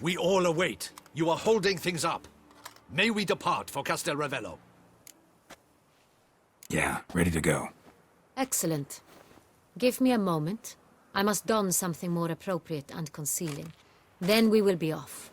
We all await. You are holding things up. May we depart for Castel Ravello? Yeah, ready to go. Excellent. Give me a moment. I must don something more appropriate and concealing. Then we will be off.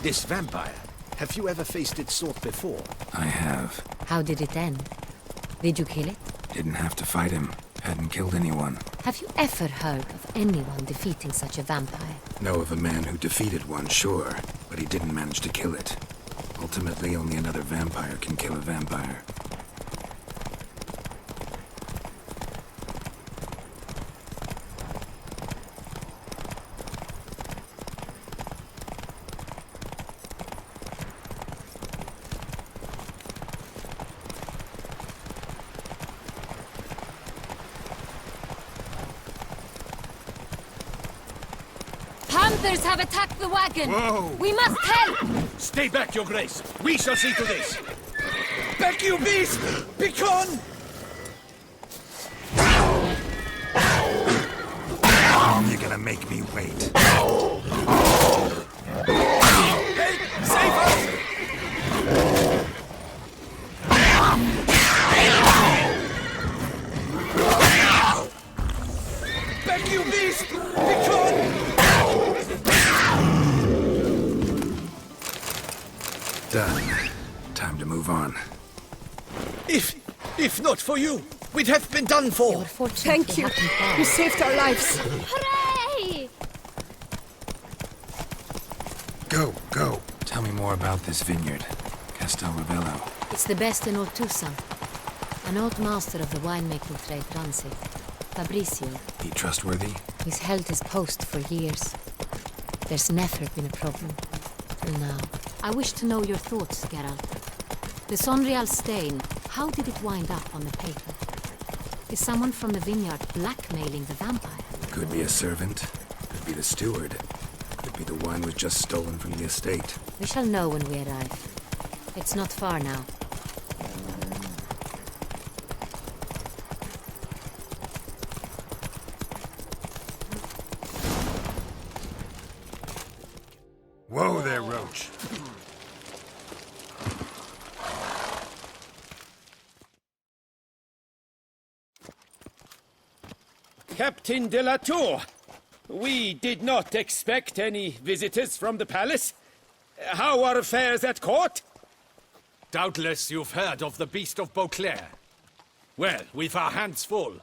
This vampire. Have you ever faced its sort before? I have. How did it end? Did you kill it? Didn't have to fight him. Hadn't killed anyone. Have you ever heard of anyone defeating such a vampire? Know of a man who defeated one, sure. But he didn't manage to kill it. Ultimately, only another vampire can kill a vampire. Others have attacked the wagon! Whoa! We must help! Stay back, Your Grace! We shall see to this! Back, you beast! Begone! You're gonna make me wait. Hey! Save us! Back, you beast! Begone! Done. Time to move on. If not for you, we'd have been done for. Thank you. You saved our lives. Hooray! Go, go. Tell me more about this vineyard. Castel Ravello. It's the best in all Tucson. An old master of the winemaking trade runs it. Fabrizio. He trustworthy? He's held his post for years. There's never been a problem. Till now. I wish to know your thoughts, Geralt. The Sonreal stain, how did it wind up on the paper? Is someone from the vineyard blackmailing the vampire? Could be a servant. Could be the steward. Could be the wine was just stolen from the estate. We shall know when we arrive. It's not far now. Whoa there, Roach. Captain de la Tour, we did not expect any visitors from the palace. How are affairs at court? Doubtless you've heard of the Beast of Beauclair. Well, we've our hands full.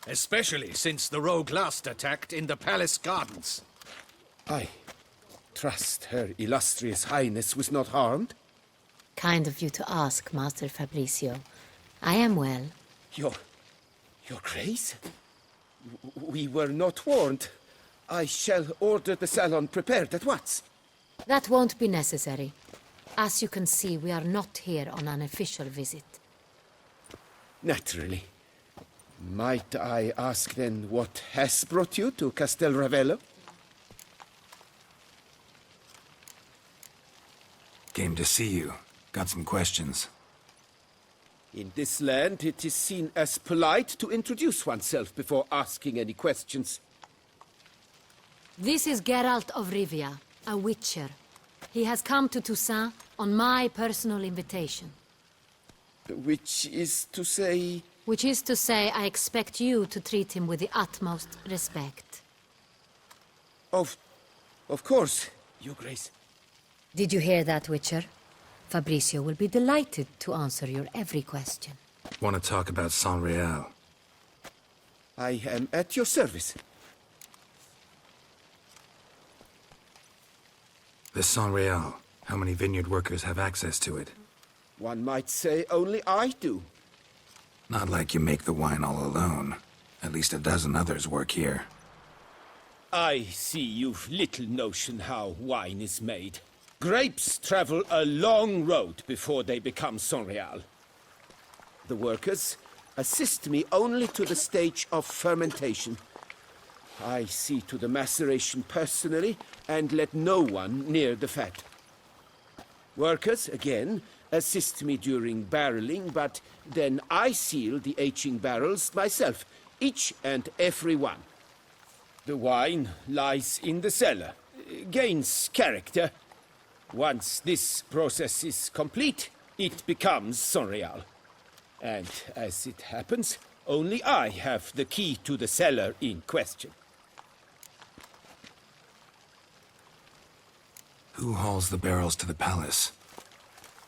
Especially since the rogue last attacked in the palace gardens. I trust Her Illustrious Highness was not harmed? Kind of you to ask, Master Fabrizio. I am well. Your Grace? We were not warned. I shall order the salon prepared at once. That won't be necessary. As you can see, we are not here on an official visit. Naturally. Might I ask then what has brought you to Castel Ravello? Came to see you. Got some questions. In this land, it is seen as polite to introduce oneself before asking any questions. This is Geralt of Rivia, a witcher. He has come to Toussaint on my personal invitation. Which is to say... Which is to say, I expect you to treat him with the utmost respect. Of course, Your Grace. Did you hear that, Witcher? Fabricio will be delighted to answer your every question. Want to talk about San Real? I am at your service. The San Real. How many vineyard workers have access to it? One might say only I do. Not like you make the wine all alone. At least a dozen others work here. I see you've little notion how wine is made. Grapes travel a long road before they become Sonreal. The workers assist me only to the stage of fermentation. I see to the maceration personally and let no one near the fat. Workers, again, assist me during barreling, but then I seal the aging barrels myself, each and every one. The wine lies in the cellar, gains character. Once this process is complete, it becomes Sonreal. And as it happens, only I have the key to the cellar in question. Who hauls the barrels to the palace?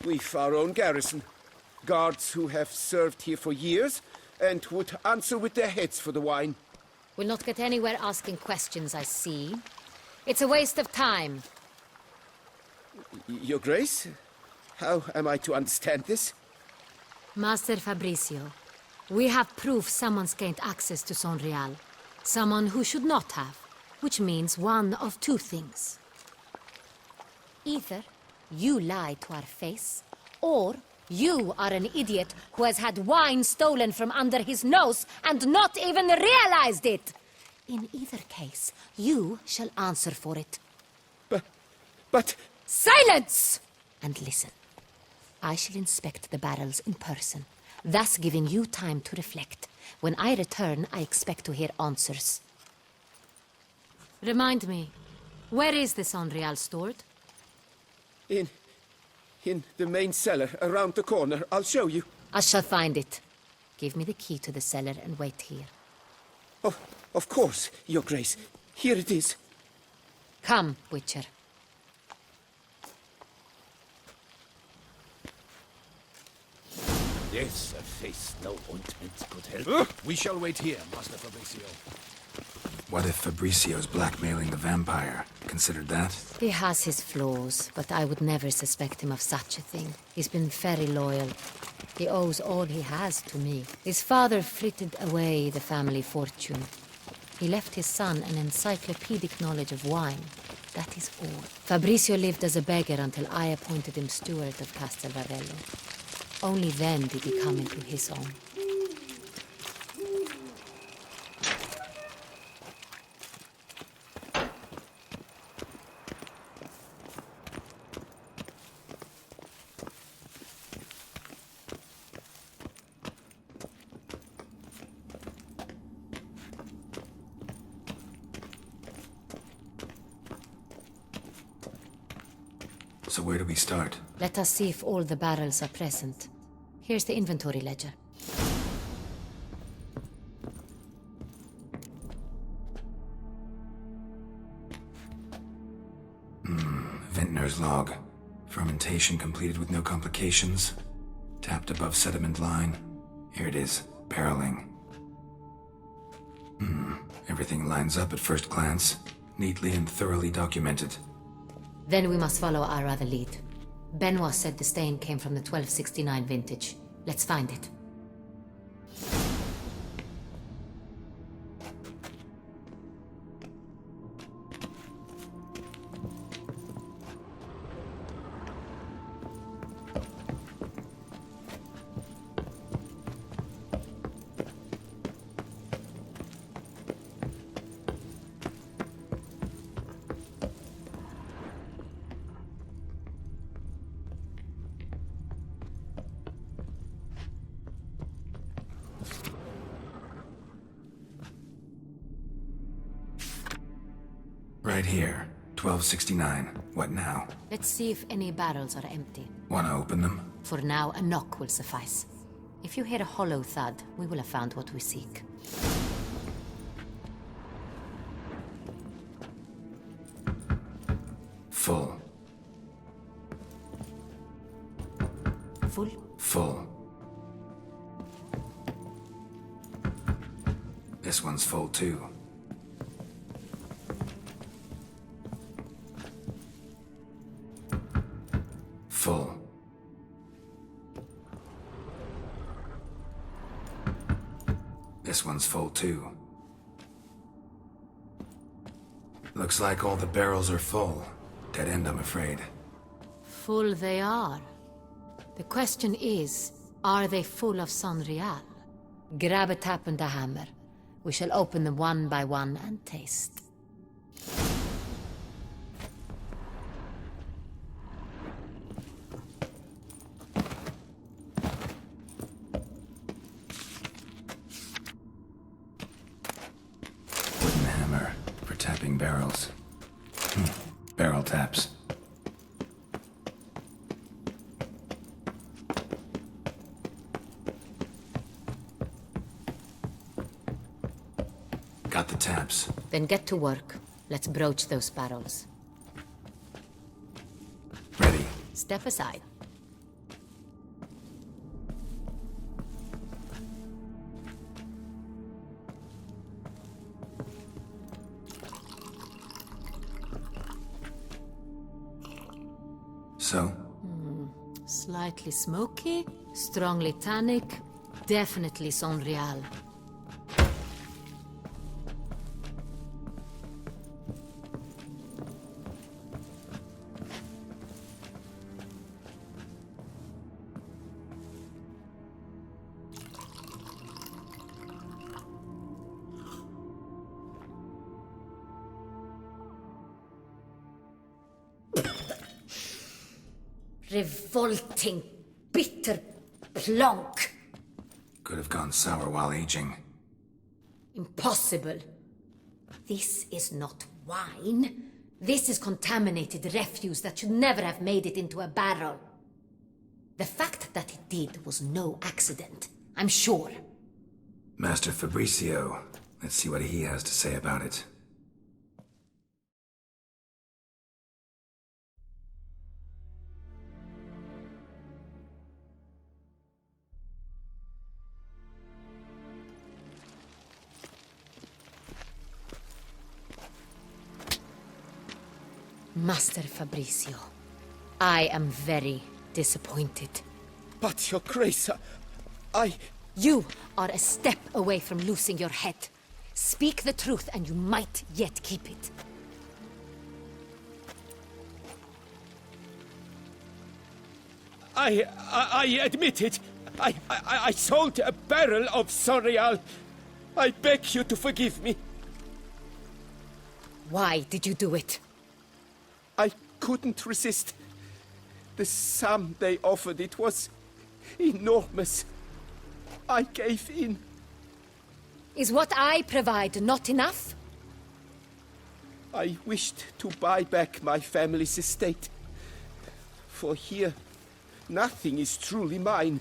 We've our own garrison. Guards who have served here for years and would answer with their heads for the wine. We'll not get anywhere asking questions, I see. It's a waste of time. Your Grace? How am I to understand this? Master Fabricio, we have proof someone's gained access to Sonreal. Someone who should not have, which means one of two things. Either you lie to our face, or you are an idiot who has had wine stolen from under his nose and not even realized it. In either case, you shall answer for it. But... Silence! And listen. I shall inspect the barrels in person, thus giving you time to reflect. When I return, I expect to hear answers. Remind me, where is this Sonreal stored? In the main cellar, around the corner. I'll show you. I shall find it. Give me the key to the cellar and wait here. Oh, of course, Your Grace. Here it is. Come, Witcher. Yes, a face no ointment could help. We shall wait here, Master Fabricio. What if Fabricio's blackmailing the vampire? Considered that? He has his flaws, but I would never suspect him of such a thing. He's been very loyal. He owes all he has to me. His father frittered away the family fortune. He left his son an encyclopedic knowledge of wine. That is all. Fabricio lived as a beggar until I appointed him steward of Castelvarello. Only then did he come into his own. So where do we start? Let us see if all the barrels are present. Here's the inventory ledger. Vintner's log. Fermentation completed with no complications. Tapped above sediment line. Here it is. Barreling. Everything lines up at first glance. Neatly and thoroughly documented. Then we must follow our other lead. Benoit said the stain came from the 1269 vintage. Let's find it. Right here. 1269. What now? Let's see if any barrels are empty. Wanna open them? For now, a knock will suffice. If you hear a hollow thud, we will have found what we seek. Full. This one's full too. Full. This one's full too. Looks like all the barrels are full. Dead end, I'm afraid. Full they are. The question is, are they full of Sonreal? Grab a tap and a hammer. We shall open them one by one and taste. Wooden hammer for tapping barrels. Barrel taps. Got the taps. Then get to work. Let's broach those barrels. Ready. Step aside. So? Slightly smoky, strongly tannic, definitely Sonreal. Revolting, bitter plonk. Could have gone sour while aging. Impossible. This is not wine. This is contaminated refuse that should never have made it into a barrel. The fact that it did was no accident, I'm sure. Master Fabricio. Let's see what he has to say about it. Master Fabricio, I am very disappointed. But, Your Grace, I... You are a step away from losing your head. Speak the truth and you might yet keep it. I admit it. I sold a barrel of Sonreal. I beg you to forgive me. Why did you do it? I couldn't resist. The sum they offered, it was enormous. I gave in. Is what I provide not enough? I wished to buy back my family's estate. For here, nothing is truly mine.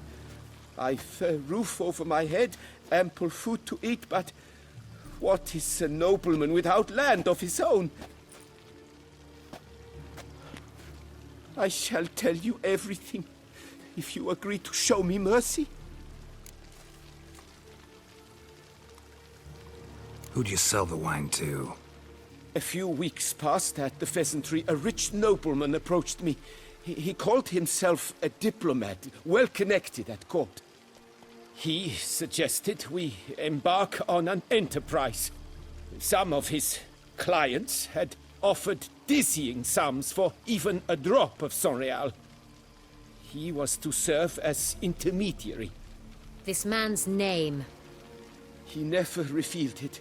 I've a roof over my head, ample food to eat, but what is a nobleman without land of his own? I shall tell you everything, if you agree to show me mercy. Who'd you sell the wine to? A few weeks past at the pheasantry, a rich nobleman approached me. He called himself a diplomat, well connected at court. He suggested we embark on an enterprise. Some of his clients had offered dizzying sums for even a drop of Sonreal. He was to serve as intermediary. This man's name. He never revealed it.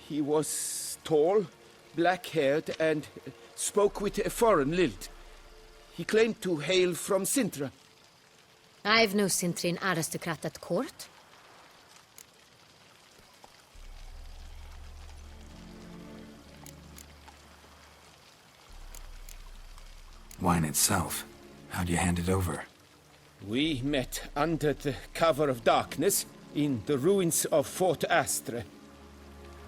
He was tall, black-haired, and spoke with a foreign lilt. He claimed to hail from Sintra. I've no Cintrin aristocrat at court. Wine itself. How'd you hand it over? We met under the cover of darkness in the ruins of Fort Astre.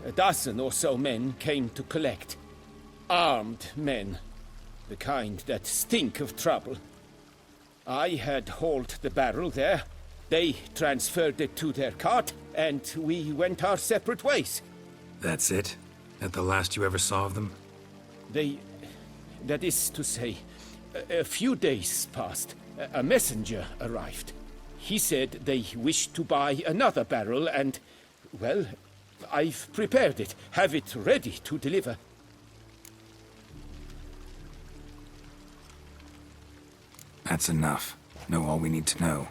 A dozen or so men came to collect. Armed men. The kind that stink of trouble. I had hauled the barrel there, They transferred it to their cart, and we went our separate ways. That's it? At the last you ever saw of them? That is to say, a few days passed. A messenger arrived. He said they wished to buy another barrel and, well, I've prepared it. Have it ready to deliver. That's enough. Know all we need to know.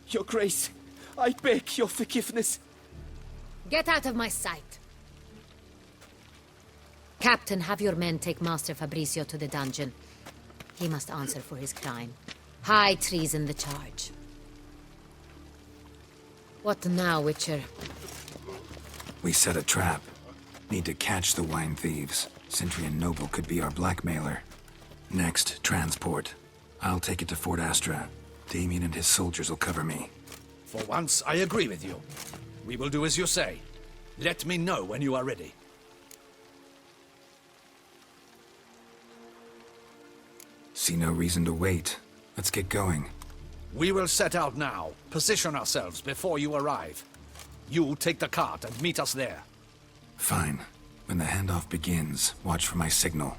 Your Grace, I beg your forgiveness. Get out of my sight. Captain, have your men take Master Fabrizio to the dungeon. He must answer for his crime. High treason the charge. What now, Witcher? We set a trap. Need to catch the wine thieves. Sentry and Noble could be our blackmailer. Next, transport. I'll take it to Fort Astra. Damien and his soldiers will cover me. For once, I agree with you. We will do as you say. Let me know when you are ready. See no reason to wait. Let's get going. We will set out now. Position ourselves before you arrive. You take the cart and meet us there. Fine. When the handoff begins, watch for my signal.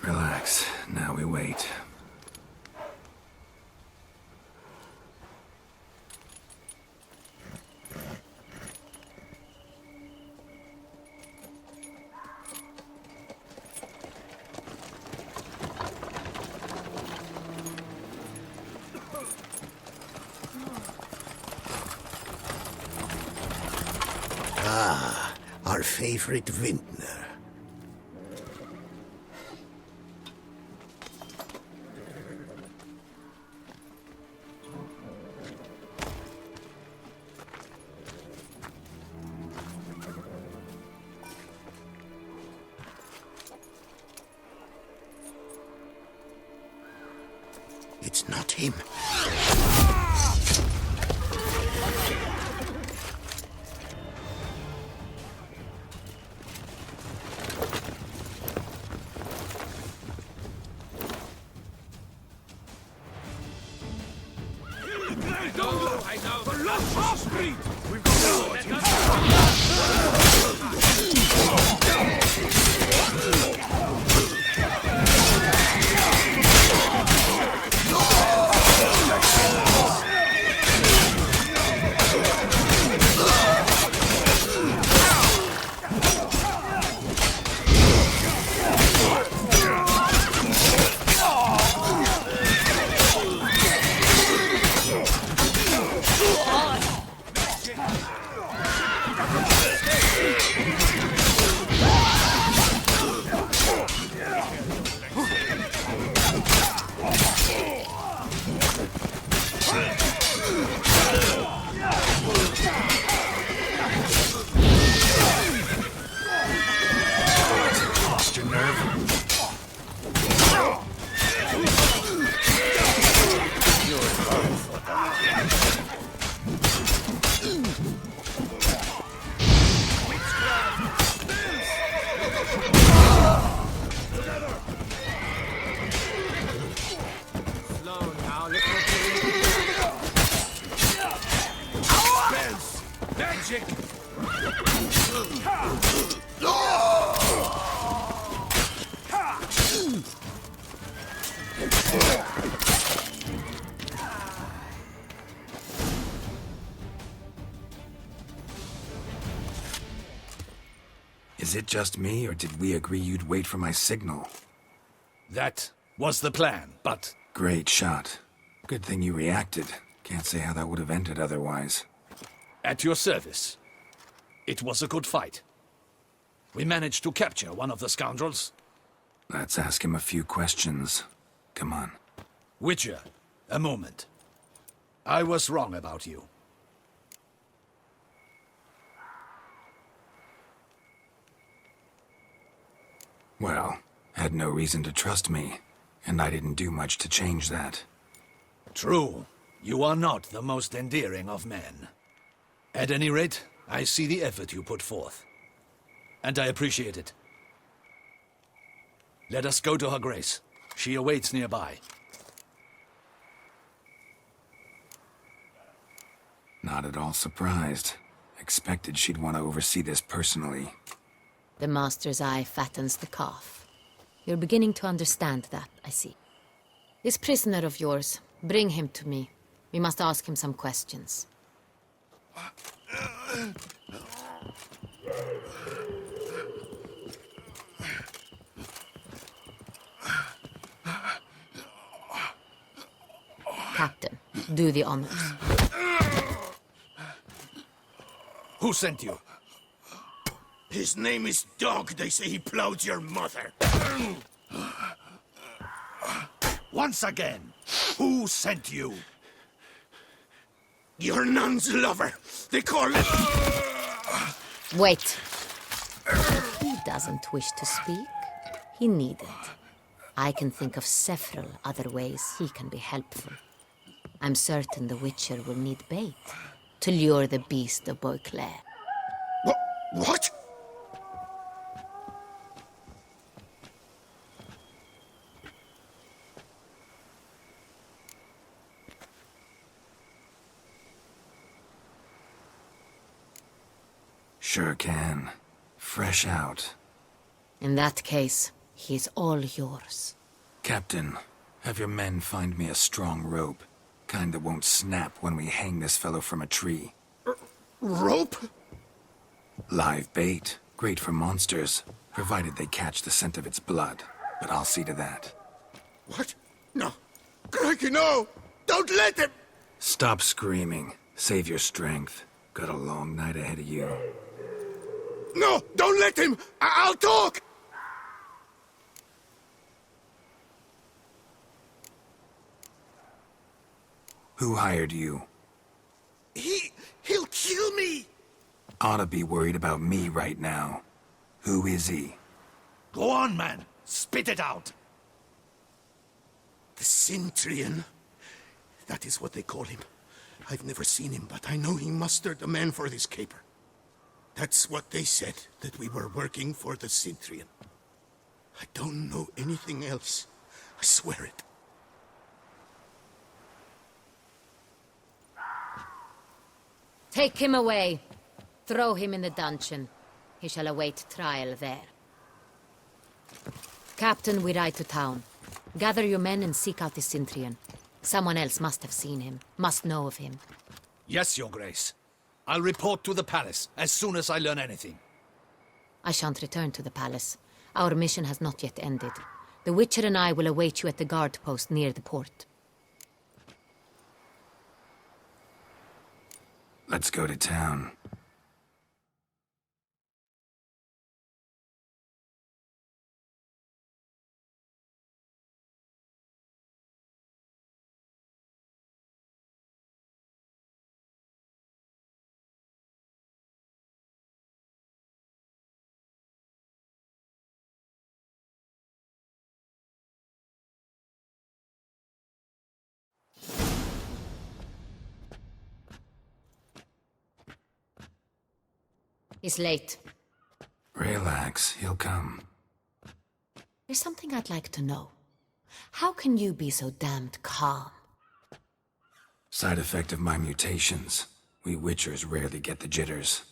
Relax. Now we wait. Our favorite vintner. It's not him. Is it just me, or did we agree you'd wait for my signal? That was the plan, but Great shot. Good thing you reacted. Can't say how that would have ended otherwise. at your service. It was a good fight. We managed to capture one of the scoundrels. Let's ask him a few questions. Come on. Witcher, a moment. I was wrong about you. Well, had no reason to trust me, and I didn't do much to change that. True. You are not the most endearing of men. At any rate, I see the effort you put forth. And I appreciate it. Let us go to her grace. She awaits nearby. Not at all surprised. Expected she'd want to oversee this personally. The master's eye fattens the calf. You're beginning to understand that, I see. This prisoner of yours, bring him to me. We must ask him some questions. Captain, do the honors. Who sent you? His name is Dog. They say he plowed your mother. Once again, who sent you? Your nun's lover. They call it... Wait. If he doesn't wish to speak, he needn't. I can think of several other ways he can be helpful. I'm certain the Witcher will need bait to lure the beast of Beauclair. What? Sure can. Fresh out. In that case, he is all yours. Captain, have your men find me a strong rope. Kind that won't snap when we hang this fellow from a tree. Rope? Live bait. Great for monsters, provided they catch the scent of its blood. But I'll see to that. What? No. Crikey, no! Don't let him! Stop screaming. Save your strength. Got a long night ahead of you. No! Don't let him! I'll talk! Who hired you? He'll kill me! Oughta be worried about me right now. Who is he? Go on, man. Spit it out. The Cintrian. That is what they call him. I've never seen him, but I know he mustered a man for this caper. That's what they said, that we were working for the Cintrian. I don't know anything else. I swear it. Take him away. Throw him in the dungeon. He shall await trial there. Captain, we ride to town. Gather your men and seek out the Cintrian. Someone else must have seen him, must know of him. Yes, Your Grace. I'll report to the palace as soon as I learn anything. I shan't return to the palace. Our mission has not yet ended. The Witcher and I will await you at the guard post near the port. Let's go to town. It's late. Relax, he'll come. There's something I'd like to know. How can you be so damned calm? Side effect of my mutations. We Witchers rarely get the jitters.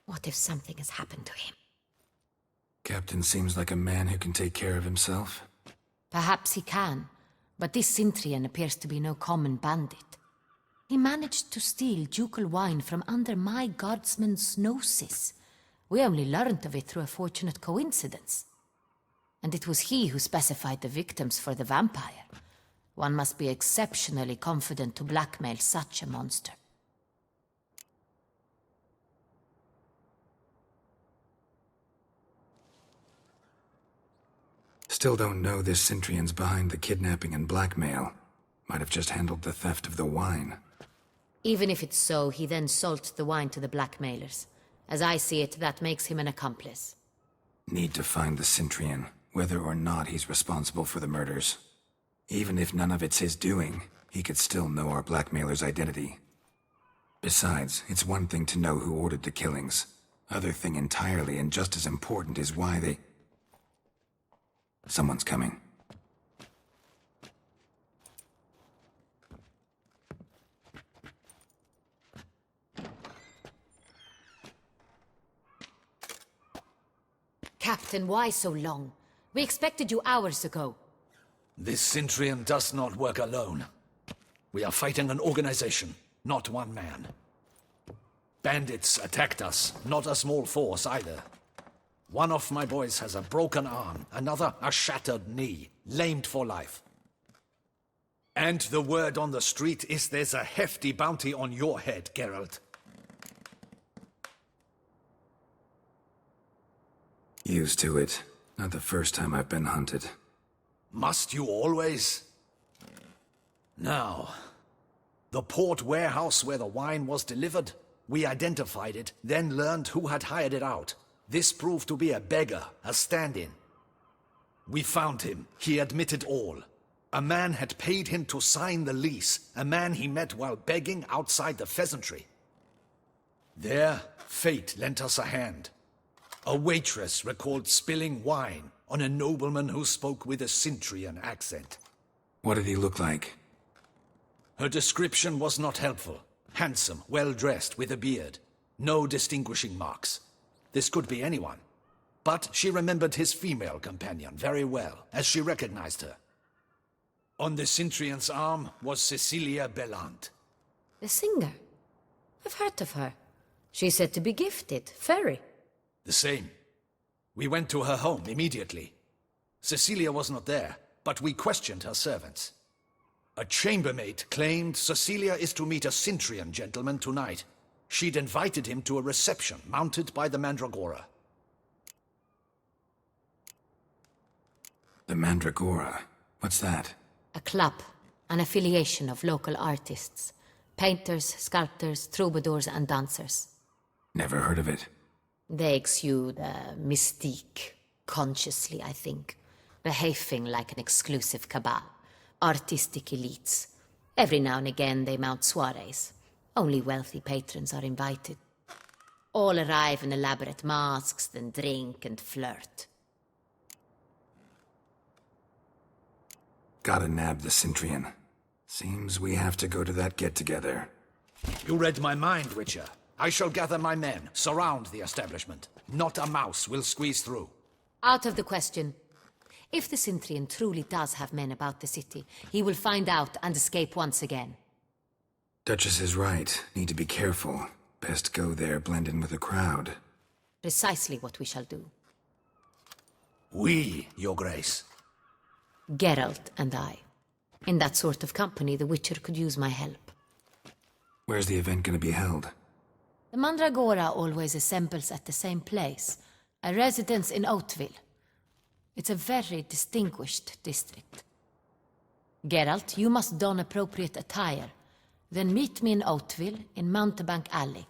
What if something has happened to him? Captain seems like a man who can take care of himself. Perhaps he can, but this Cintrian appears to be no common bandit. He managed to steal ducal wine from under my guardsman's noses. We only learned of it through a fortunate coincidence. And it was he who specified the victims for the vampire. One must be exceptionally confident to blackmail such a monster. Still don't know this Cintrian's behind the kidnapping and blackmail. Might have just handled the theft of the wine. Even if it's so, he then sold the wine to the blackmailers. As I see it, that makes him an accomplice. Need to find the Cintrian, whether or not he's responsible for the murders. Even if none of it's his doing, he could still know our blackmailer's identity. Besides, it's one thing to know who ordered the killings. Other thing entirely, and just as important, is why they... Someone's coming. Captain, why so long? We expected you hours ago. This Cintrian does not work alone. We are fighting an organization, not one man. Bandits attacked us, not a small force either. One of my boys has a broken arm, another a shattered knee, lamed for life. And the word on the street is there's a hefty bounty on your head, Geralt. Used to it. Not the first time I've been hunted. Must you always? Now, the port warehouse where the wine was delivered, we identified it, then learned who had hired it out. This proved to be a beggar, a stand-in. We found him. He admitted all. A man had paid him to sign the lease, a man he met while begging outside the pheasantry. There, fate lent us a hand. A waitress recalled spilling wine on a nobleman who spoke with a Cintrian accent. What did he look like? Her description was not helpful. Handsome, well-dressed, with a beard. No distinguishing marks. This could be anyone. But she remembered his female companion very well, as she recognized her. On the Cintrian's arm was Cecilia Bellant. The singer? I've heard of her. She's said to be gifted, fairy. The same. We went to her home immediately. Cecilia was not there, but we questioned her servants. A chambermaid claimed Cecilia is to meet a Cintrian gentleman tonight. She'd invited him to a reception mounted by the Mandragora. The Mandragora? What's that? A club, an affiliation of local artists. Painters, sculptors, troubadours and dancers. Never heard of it. They exude mystique, consciously, I think. Behaving like an exclusive cabal. Artistic elites. Every now and again they mount soirees. Only wealthy patrons are invited. All arrive in elaborate masks, then drink and flirt. Gotta nab the Cintrian. Seems we have to go to that get-together. You read my mind, Witcher. I shall gather my men, surround the establishment. Not a mouse will squeeze through. Out of the question. If the Cintrian truly does have men about the city, he will find out and escape once again. Duchess is right. Need to be careful. Best go there, blend in with the crowd. Precisely what we shall do. We, Your Grace. Geralt and I. In that sort of company, the Witcher could use my help. Where's the event gonna be held? The Mandragora always assembles at the same place, a residence in Oatville. It's a very distinguished district. Geralt, you must don appropriate attire. Then meet me in Oatville, in Mountebank Alley.